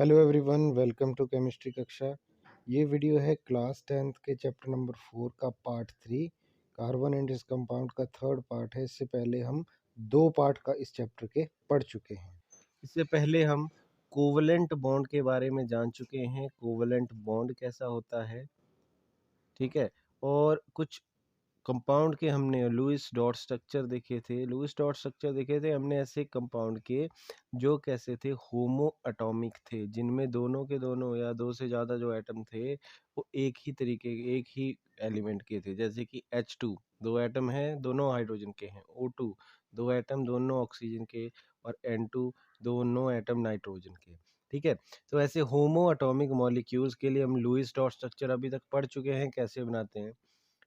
Hello everyone, welcome to chemistry कक्षा। ये video है क्लास 10th के चैप्टर नंबर 4 का पार्ट 3। कार्बन एंड इस कंपाउंड का थर्ड पार्ट है। इससे पहले हम दो पार्ट का इस चैप्टर के पढ़ चुके हैं। इससे पहले हम कोवलेंट बॉन्ड के बारे में जान चुके हैं, कोवलेंट बॉन्ड कैसा होता है, ठीक है। और कुछ कंपाउंड के हमने लुईस डॉट स्ट्रक्चर देखे थे हमने ऐसे कंपाउंड के जो कैसे थे, होमो एटॉमिक थे, जिनमें दोनों के दोनों या दो से ज़्यादा जो एटम थे वो एक ही एलिमेंट के थे। जैसे कि H2 दो एटम हैं, दोनों हाइड्रोजन के हैं। O2 दो एटम, दोनों ऑक्सीजन के। और N2 दोनों एटम नाइट्रोजन के। ठीक है। तो ऐसे होमो एटॉमिक मॉलिक्यूल्स के लिए हम लुईस डॉट स्ट्रक्चर अभी तक पढ़ चुके हैं कैसे बनाते हैं,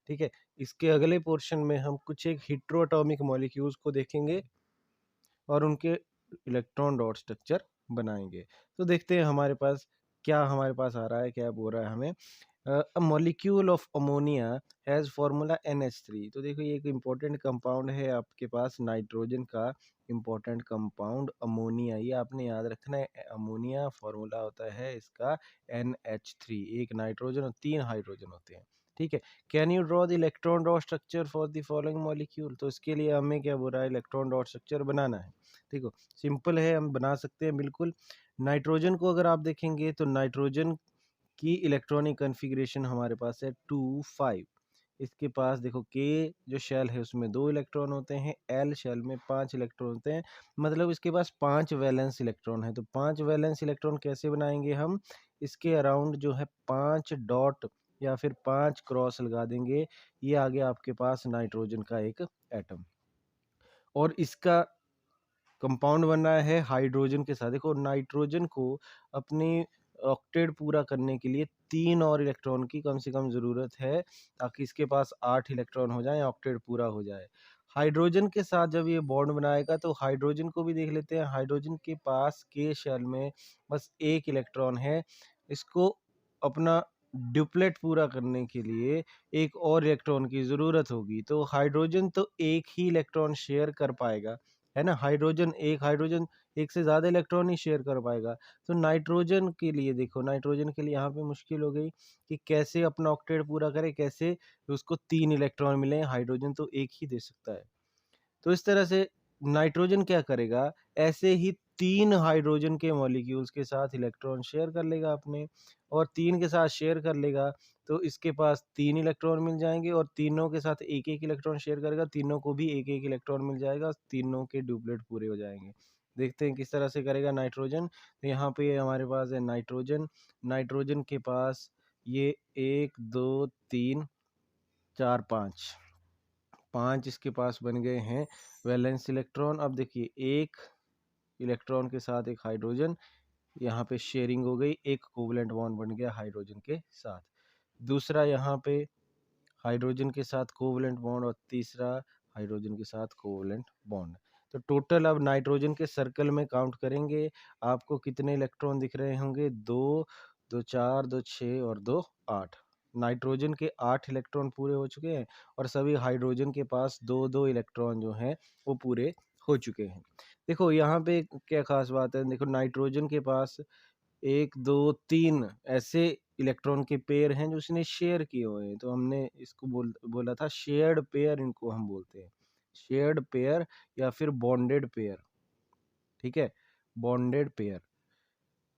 ठीक है। इसके अगले पोर्शन में हम कुछ एक हेटेरोएटॉमिक मॉलिक्यूल्स को देखेंगे और उनके इलेक्ट्रॉन डॉट स्ट्रक्चर बनाएंगे। तो देखते हैं हमारे पास आ रहा है, क्या बोल रहा है हमें। A molecule of ammonia has formula NH3। तो देखो ये एक इम्पोर्टेंट कंपाउंड है आपके पास, नाइट्रोजन का इम्पोर्टेंट कंपाउंड अमोनिया, ये आपने याद रखना है। अमोनिया फार्मूला होता है इसका NH3, एक नाइट्रोजन और 3 हाइड्रोजन होते हैं, ठीक है। Can you draw the electron dot structure for the following molecule. तो इसके लिए हमें क्या बोल रहा है, इलेक्ट्रॉन डॉट स्ट्रक्चर बनाना है। देखो सिंपल है, हम बना सकते हैं बिल्कुल। नाइट्रोजन को अगर आप देखेंगे तो नाइट्रोजन की इलेक्ट्रॉनिक कन्फिग्रेशन हमारे पास है 2 5। इसके पास देखो के जो शेल है उसमें 2 इलेक्ट्रॉन होते हैं, एल शेल में 5 इलेक्ट्रॉन होते हैं, मतलब इसके पास 5 वैलेंस इलेक्ट्रॉन है। तो 5 वैलेंस इलेक्ट्रॉन कैसे बनाएंगे हम, इसके अराउंड जो है 5 डॉट या फिर 5 क्रॉस लगा देंगे। ये आ गया आपके पास नाइट्रोजन का एक एटम। और इसका कंपाउंड बन रहा है हाइड्रोजन के साथ। देखो नाइट्रोजन को अपनी ऑक्टेट पूरा करने के लिए 3 और इलेक्ट्रॉन की कम से कम ज़रूरत है, ताकि इसके पास 8 इलेक्ट्रॉन हो जाए, ऑक्टेट पूरा हो जाए। हाइड्रोजन के साथ जब ये बॉन्ड बनाएगा तो हाइड्रोजन को भी देख लेते हैं। हाइड्रोजन के पास के शेल में बस 1 इलेक्ट्रॉन है। इसको अपना ड्यूप्लेट पूरा करने के लिए एक और इलेक्ट्रॉन की ज़रूरत होगी। तो हाइड्रोजन तो एक ही इलेक्ट्रॉन शेयर कर पाएगा, है ना। हाइड्रोजन एक से ज़्यादा इलेक्ट्रॉन ही शेयर कर पाएगा। तो नाइट्रोजन के लिए देखो, नाइट्रोजन के लिए यहाँ पे मुश्किल हो गई कि कैसे अपना ऑक्टेट पूरा करे, कैसे उसको 3 इलेक्ट्रॉन मिले, हाइड्रोजन तो एक ही दे सकता है। तो इस तरह से नाइट्रोजन क्या करेगा, ऐसे ही 3 हाइड्रोजन के मॉलिक्यूल्स के साथ इलेक्ट्रॉन शेयर कर लेगा अपने, और 3 के साथ शेयर कर लेगा तो इसके पास 3 इलेक्ट्रॉन मिल जाएंगे, और तीनों के साथ एक एक इलेक्ट्रॉन शेयर करेगा, तीनों को भी एक एक इलेक्ट्रॉन मिल जाएगा, तीनों के ड्यूप्लेट पूरे हो जाएंगे। देखते हैं किस तरह से करेगा नाइट्रोजन। तो यहाँ पे हमारे पास है नाइट्रोजन। नाइट्रोजन के पास ये 1 2 3 4 5 इसके पास बन गए हैं वैलेंस इलेक्ट्रॉन। अब देखिए एक इलेक्ट्रॉन के साथ एक हाइड्रोजन, यहाँ पे शेयरिंग हो गई, एक कोवलेंट बॉन्ड बन गया हाइड्रोजन के साथ। दूसरा यहाँ पे हाइड्रोजन के साथ कोवलेंट बॉन्ड, और तीसरा हाइड्रोजन के साथ कोवलेंट बॉन्ड। तो टोटल अब नाइट्रोजन के सर्कल में काउंट करेंगे, आपको कितने इलेक्ट्रॉन दिख रहे होंगे, 2 2 4 2 6 और 2 8। नाइट्रोजन के 8 इलेक्ट्रॉन पूरे हो चुके हैं, और सभी हाइड्रोजन के पास 2 2 इलेक्ट्रॉन जो हैं वो पूरे हो चुके हैं। देखो यहाँ पे क्या खास बात है, देखो नाइट्रोजन के पास 1 2 3 ऐसे इलेक्ट्रॉन के पेयर हैं जो उसने शेयर किए हुए हैं। तो हमने इसको बोला था शेयर्ड पेयर, इनको हम बोलते हैं शेयर्ड पेयर या फिर बॉन्डेड पेयर, ठीक है, बॉन्डेड पेयर।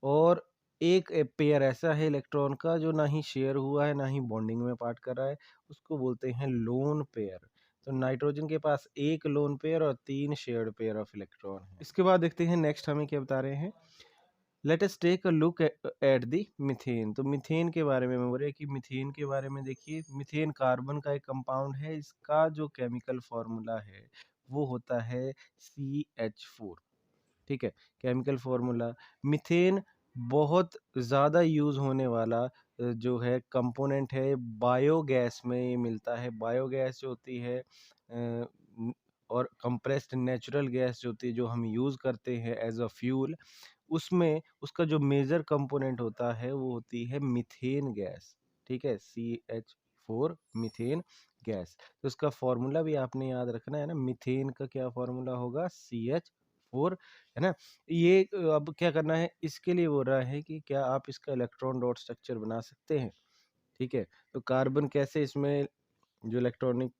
और एक पेयर ऐसा है इलेक्ट्रॉन का जो ना ही शेयर हुआ है ना ही बॉन्डिंग में पार्ट कर रहा है, उसको बोलते हैं लोन पेयर। तो नाइट्रोजन के पास एक लोन पेयर और 3 शेयर्ड पेयर ऑफ इलेक्ट्रॉन है। इसके बाद देखते हैं नेक्स्ट हमें क्या बता रहे हैं। Let us take a look at the methane. तो मीथेन के बारे में बोल रहे हैं कि मीथेन के बारे में देखिए, मीथेन कार्बन का एक कंपाउंड है, इसका जो केमिकल फॉर्मूला है वो होता है CH4, ठीक है। केमिकल फॉर्मूला मीथेन बहुत ज़्यादा यूज़ होने वाला जो है कंपोनेंट है, बायोगैस में ये मिलता है। बायोगैस जो होती है और कंप्रेस्ड नेचुरल गैस जो होती है, जो हम यूज़ करते हैं एज अ फ्यूल, उसमें उसका जो मेजर कंपोनेंट होता है वो होती है मीथेन गैस, ठीक है, CH4 मीथेन गैस। तो उसका फॉर्मूला भी आपने याद रखना है ना, मीथेन का क्या फॉर्मूला होगा, CH4। 4, है ना? ये अब क्या करना है, इसके लिए बोल रहा है कि क्या आप इसका इलेक्ट्रॉन डॉट स्ट्रक्चर बना सकते हैं, ठीक है? तो कार्बन कैसे इसमें जो इलेक्ट्रॉनिक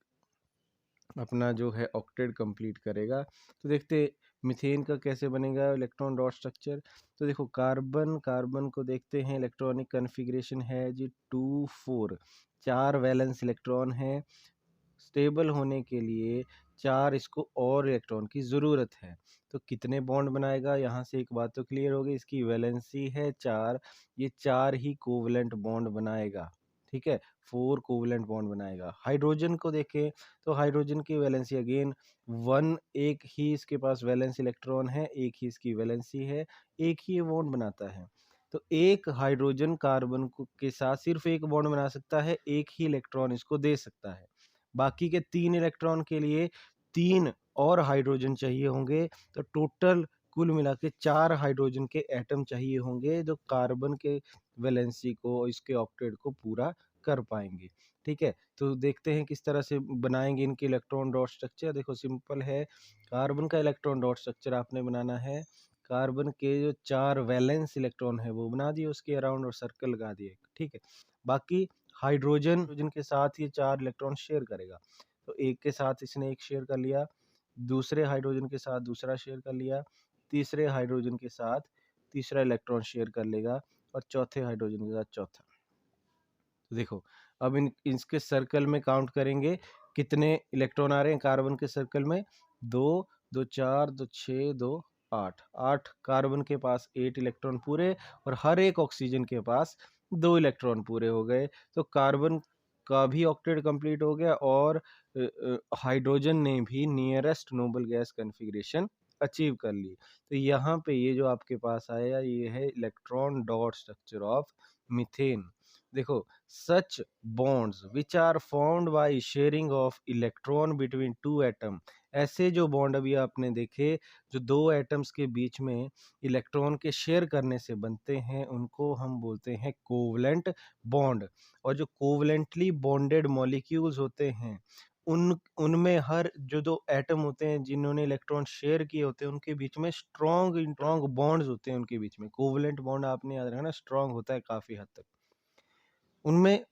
अपना जो है ऑक्टेट कंप्लीट करेगा, तो देखते हैं मीथेन का कैसे बनेगा इलेक्ट्रॉन डॉट स्ट्रक्चर। तो देखो कार्बन कार्बन को देखते हैं, इलेक्ट्रॉनिक कन्फिग्रेशन है जी 2 4, 4 वैलेंस इलेक्ट्रॉन है। स्टेबल होने के लिए 4 इसको और इलेक्ट्रॉन की ज़रूरत है। तो कितने बॉन्ड बनाएगा, यहाँ से एक बात तो क्लियर हो गई, इसकी वैलेंसी है 4, ये 4 ही कोवलेंट बॉन्ड बनाएगा, ठीक है? 4 कोवलेंट बॉन्ड बनाएगा। हाइड्रोजन को देखें तो हाइड्रोजन की वैलेंसी अगेन 1, एक ही इसके पास वैलेंस इलेक्ट्रॉन है, एक ही इसकी वैलेंसी है, एक ही ये बॉन्ड बनाता है। तो एक हाइड्रोजन कार्बन को के साथ सिर्फ एक बॉन्ड बना सकता है, एक ही इलेक्ट्रॉन इसको दे सकता है। बाकी के 3 इलेक्ट्रॉन के लिए 3 और हाइड्रोजन चाहिए होंगे, तो टोटल कुल मिला के 4 हाइड्रोजन के एटम चाहिए होंगे जो कार्बन के वैलेंसी को, इसके ऑक्टेट को पूरा कर पाएंगे, ठीक है? तो देखते हैं किस तरह से बनाएंगे इनके इलेक्ट्रॉन डॉट स्ट्रक्चर। देखो सिंपल है, कार्बन का इलेक्ट्रॉन डॉट स्ट्रक्चर आपने बनाना है, कार्बन के जो 4 वैलेंस इलेक्ट्रॉन है वो बना दिए उसके अराउंड और सर्कल लगा दिए, ठीक है? बाकी हाइड्रोजन हाइड्रोजन के साथ ये 4 इलेक्ट्रॉन शेयर करेगा, तो एक के साथ इसने एक शेयर कर लिया, दूसरे हाइड्रोजन के साथ दूसरा शेयर कर लिया, तीसरे हाइड्रोजन के साथ तीसरा इलेक्ट्रॉन शेयर कर लेगा और चौथे हाइड्रोजन के साथ चौथा। तो देखो अब इसके सर्कल में काउंट करेंगे कितने इलेक्ट्रॉन आ रहे हैं कार्बन के सर्कल में, 2 2 4 2 6 2 8, 8 कार्बन के पास 8 इलेक्ट्रॉन पूरे और हर एक ऑक्सीजन के पास 2 इलेक्ट्रॉन पूरे हो गए। तो कार्बन का भी ऑक्टेट कंप्लीट हो गया और हाइड्रोजन ने भी nearest noble gas configuration achieve कर ली। तो यहाँ पे ये जो आपके पास आया ये है electron dot structure of methane. देखो such bonds which are formed by sharing of electron between two atom, ऐसे जो बॉन्ड अभी आपने देखे जो दो एटम्स के बीच में इलेक्ट्रॉन के शेयर करने से बनते हैं उनको हम बोलते हैं कोवलेंट बॉन्ड। और जो कोवलेंटली बॉन्डेड मॉलिक्यूल्स होते हैं उन उनमें हर जो दो एटम होते हैं जिन्होंने इलेक्ट्रॉन शेयर किए होते हैं उनके बीच में स्ट्रॉन्ग बॉन्ड्स होते हैं, उनके बीच में कोवलेंट बॉन्ड आपने याद रखना स्ट्रॉन्ग होता है काफी हद तक। उनमें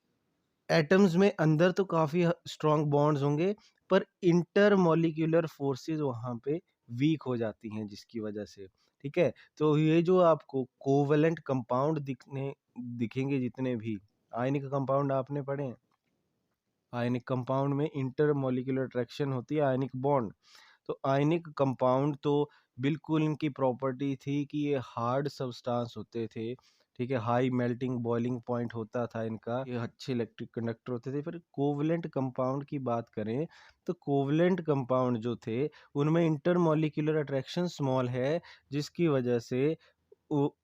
एटम्स में अंदर तो काफ़ी स्ट्रॉन्ग बॉन्ड्स होंगे पर इंटरमॉलिक्यूलर फोर्सेस वहाँ पे वीक हो जाती हैं जिसकी वजह से, ठीक है? तो ये जो आपको कोवलेंट कंपाउंड दिखेंगे जितने भी आयनिक कंपाउंड आपने पढ़े हैं, आयनिक कंपाउंड में इंटरमॉलिक्यूलर अट्रैक्शन होती है आयनिक बॉन्ड। तो आयनिक कंपाउंड तो बिल्कुल इनकी प्रॉपर्टी थी कि ये हार्ड सब्सटेंस होते थे, ठीक है? हाई मेल्टिंग बॉइलिंग पॉइंट होता था इनका, ये अच्छे इलेक्ट्रिक कंडक्टर होते थे। फिर कोवलेंट कंपाउंड की बात करें तो कोवलेंट कंपाउंड जो थे उनमें इंटरमॉलिक्यूलर अट्रैक्शन स्मॉल है जिसकी वजह से वो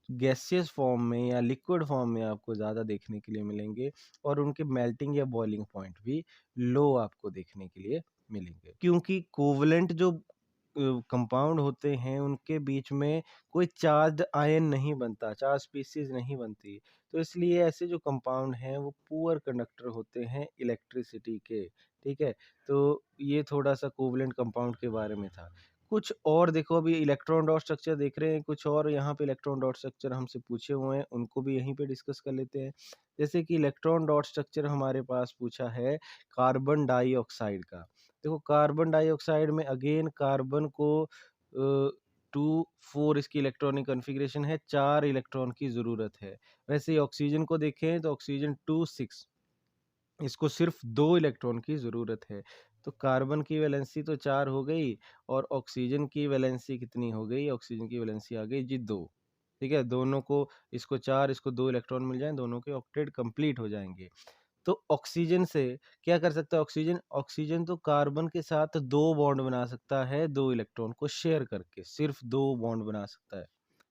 गैसियस फॉर्म में या लिक्विड फॉर्म में आपको ज़्यादा देखने के लिए मिलेंगे और उनके मेल्टिंग या बॉइलिंग पॉइंट भी लो आपको देखने के लिए मिलेंगे, क्योंकि कोवलेंट जो कंपाउंड होते हैं उनके बीच में कोई चार्ज आयन नहीं बनता, चार्ज स्पीसीज नहीं बनती। तो इसलिए ऐसे जो कंपाउंड हैं वो पुअर कंडक्टर होते हैं इलेक्ट्रिसिटी के, ठीक है? तो ये थोड़ा सा कोवलेंट कंपाउंड के बारे में था। कुछ और देखो अभी इलेक्ट्रॉन डॉट स्ट्रक्चर देख रहे हैं, कुछ और यहाँ पे इलेक्ट्रॉन डॉट स्ट्रक्चर हमसे पूछे हुए हैं उनको भी यहीं पे डिस्कस कर लेते हैं। जैसे कि इलेक्ट्रॉन डॉट स्ट्रक्चर हमारे पास पूछा है कार्बन डाइऑक्साइड का। देखो कार्बन डाइऑक्साइड में अगेन कार्बन को 2 4 इसकी इलेक्ट्रॉनिक कॉन्फ़िगरेशन है, 4 इलेक्ट्रॉन की ज़रूरत है। वैसे ही ऑक्सीजन को देखें तो ऑक्सीजन 2 6, इसको सिर्फ 2 इलेक्ट्रॉन की ज़रूरत है। तो कार्बन की वैलेंसी तो 4 हो गई और ऑक्सीजन की वैलेंसी कितनी हो गई? ऑक्सीजन की वैलेंसी आ गई जी 2, ठीक है? दोनों को, इसको 4 इसको 2 इलेक्ट्रॉन मिल जाएँ, दोनों के ऑक्टेट कंप्लीट हो जाएँगे। तो ऑक्सीजन से क्या कर सकता है ऑक्सीजन? ऑक्सीजन तो कार्बन के साथ 2 बॉन्ड बना सकता है, 2 इलेक्ट्रॉन को शेयर करके, सिर्फ 2 बॉन्ड बना सकता है,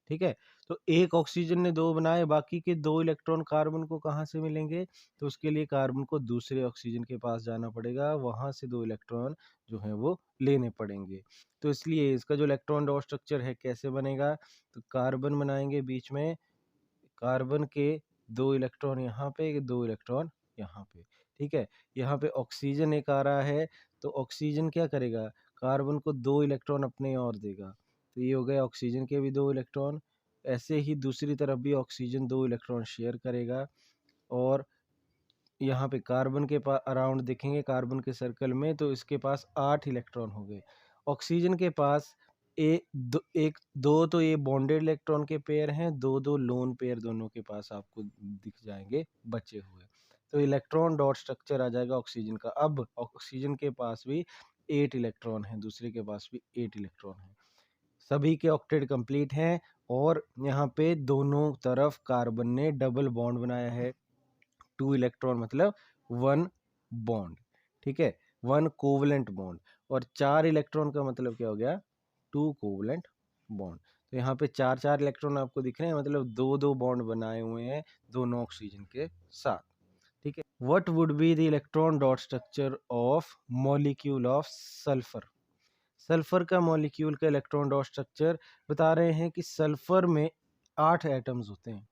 ठीक है? तो एक ऑक्सीजन ने 2 बनाए, बाकी के 2 इलेक्ट्रॉन कार्बन को कहाँ से मिलेंगे? तो उसके लिए कार्बन को दूसरे ऑक्सीजन के पास जाना पड़ेगा, वहाँ से 2 इलेक्ट्रॉन जो हैं वो लेने पड़ेंगे। तो इसलिए इसका जो इलेक्ट्रॉन डॉट स्ट्रक्चर है कैसे बनेगा? तो कार्बन बनाएँगे बीच में, कार्बन के 2 इलेक्ट्रॉन यहाँ पे, 2 इलेक्ट्रॉन यहाँ पे, ठीक है? यहाँ पे ऑक्सीजन एक आ रहा है, तो ऑक्सीजन क्या करेगा? कार्बन को 2 इलेक्ट्रॉन अपने ओर देगा। तो ये हो गए ऑक्सीजन के भी 2 इलेक्ट्रॉन। ऐसे ही दूसरी तरफ भी ऑक्सीजन 2 इलेक्ट्रॉन शेयर करेगा और यहाँ पे कार्बन के अराउंड देखेंगे कार्बन के सर्कल में, तो इसके पास 8 इलेक्ट्रॉन हो गए। ऑक्सीजन के पास दो तो ये बॉन्डेड इलेक्ट्रॉन के पेयर हैं, दो लोन पेयर दोनों के पास आपको दिख जाएंगे बचे हुए। तो इलेक्ट्रॉन डॉट स्ट्रक्चर आ जाएगा ऑक्सीजन का। अब ऑक्सीजन के पास भी 8 इलेक्ट्रॉन हैं, दूसरे के पास भी 8 इलेक्ट्रॉन हैं। सभी के ऑक्टेट कंप्लीट हैं और यहाँ पे दोनों तरफ कार्बन ने डबल बॉन्ड बनाया है। 2 इलेक्ट्रॉन मतलब 1 बॉन्ड, ठीक है, 1 कोवलेंट बॉन्ड। और 4 इलेक्ट्रॉन का मतलब क्या हो गया? 2 कोवलेंट बॉन्ड। तो यहाँ पे 4 इलेक्ट्रॉन आपको दिख रहे हैं, मतलब 2 बॉन्ड बनाए हुए हैं दोनों ऑक्सीजन के साथ, ठीक है। What would be the electron dot structure of molecule of sulphur? Sulphur का मॉलिक्यूल का इलेक्ट्रॉन डॉट स्ट्रक्चर बता रहे हैं कि सल्फर में 8 एटम्स होते हैं।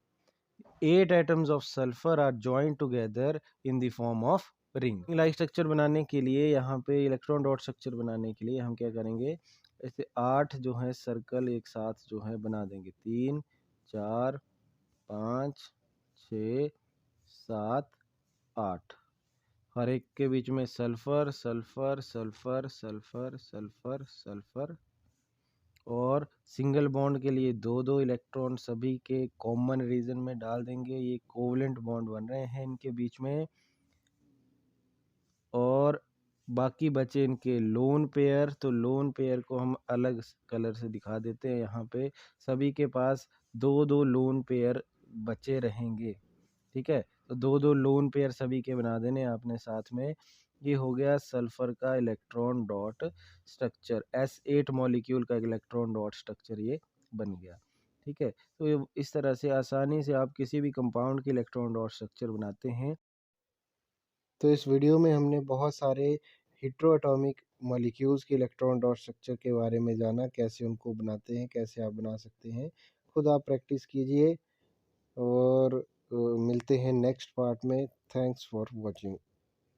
8 atoms of sulfur are joined together in the form of ring। Like structure बनाने के लिए यहाँ पे इलेक्ट्रॉन डॉट स्ट्रक्चर बनाने के लिए हम क्या करेंगे, ऐसे 8 जो है सर्कल एक साथ जो है बना देंगे। 3 4 5 6 7 8, हर एक के बीच में sulphur sulphur sulphur sulphur sulphur sulphur. और सिंगल बॉन्ड के लिए 2 इलेक्ट्रॉन सभी के कॉमन रीजन में डाल देंगे। ये कोवलेंट बॉन्ड बन रहे हैं इनके बीच में। और बाकी बचे इनके लोन पेयर, तो लोन पेयर को हम अलग कलर से दिखा देते हैं। यहाँ पे सभी के पास 2 लोन पेयर बचे रहेंगे, ठीक है। तो 2 लोन पेयर सभी के बना देने आपने साथ में। ये हो गया सल्फर का electron dot structure. S8 molecule का इलेक्ट्रॉन डॉट स्ट्रक्चर ये बन गया, ठीक है। तो इस तरह से आसानी से आप किसी भी कंपाउंड के इलेक्ट्रॉन डॉट स्ट्रक्चर बनाते हैं। तो इस वीडियो में हमने बहुत सारे हेटेरोएटॉमिक मॉलिक्यूल्स के इलेक्ट्रॉन डॉट स्ट्रक्चर के बारे में जाना, कैसे उनको बनाते हैं, कैसे आप बना सकते हैं। खुद आप प्रैक्टिस कीजिए और मिलते हैं नेक्स्ट पार्ट में। Thanks for watching.